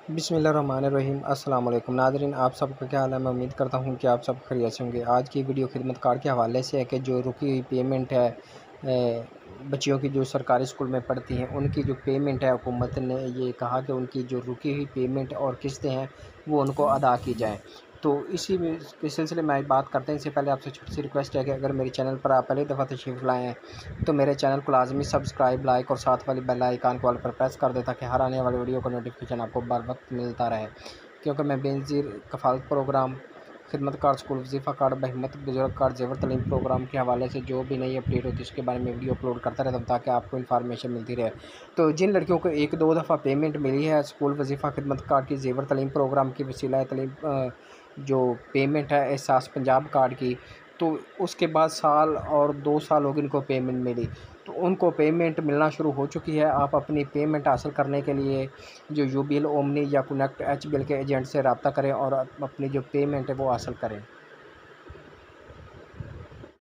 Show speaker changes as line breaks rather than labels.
बिस्मिल्लाहिर्रहमानिर्रहीम। अस्सलाम वालेकुम नाज़रीन, आप सबका क्या हाल है। मैं उम्मीद करता हूँ कि आप सब खैरियत से होंगे। आज की वीडियो खिदमत कार्ड के हवाले से है कि जो रुकी हुई पेमेंट है बच्चियों की जो सरकारी स्कूल में पढ़ती हैं उनकी जो पेमेंट है, हुकूमत ने ये कहा कि उनकी जो रुकी हुई पेमेंट और किस्तें हैं वो उनको अदा की जाएँ। तो इसी में के सिलसिले में आज बात करते हैं। इससे पहले आपसे छोटी सी रिक्वेस्ट है कि अगर मेरे चैनल पर आप पहली दफ़ा तशरीफ़ लाए हैं तो मेरे चैनल को लाजमी सब्सक्राइब, लाइक और साथ वाली बेल आइकन को ऑल पर प्रेस कर दें ताकि हर आने वाली वीडियो का नोटिफिकेशन आपको बर वक्त मिलता रहे। क्योंकि मैं बेनज़ीर कफ़ालत प्रोग्राम, खिदमत कार्ड, स्कूल वजीफ़ा कार्ड, बहिम्मत बुजुर्ग कार्ड, ज़ेवर तलीम प्रोग्राम के हवाले से जो भी नई अपडेट होती है उसके बारे में वीडियो अपलोड करता रहता हूँ ताकि आपको इन्फॉर्मेशन मिलती रहे। तो जिन लड़कियों को एक दो दफ़ा पेमेंट मिली है स्कूल वजीफ़ा खिदमत कार्ड की, ज़ेवर तलीम प्रोग्राम की, वसीला तलीम जो पेमेंट है एहसास पंजाब कार्ड की, तो उसके बाद साल और 2 साल हो गए इनको पेमेंट मिली, तो उनको पेमेंट मिलना शुरू हो चुकी है। आप अपनी पेमेंट हासिल करने के लिए जो यूबीएल, ओमनी या कनेक्ट एचबीएल के एजेंट से रब्ता करें और अपनी जो पेमेंट है वो हासिल करें।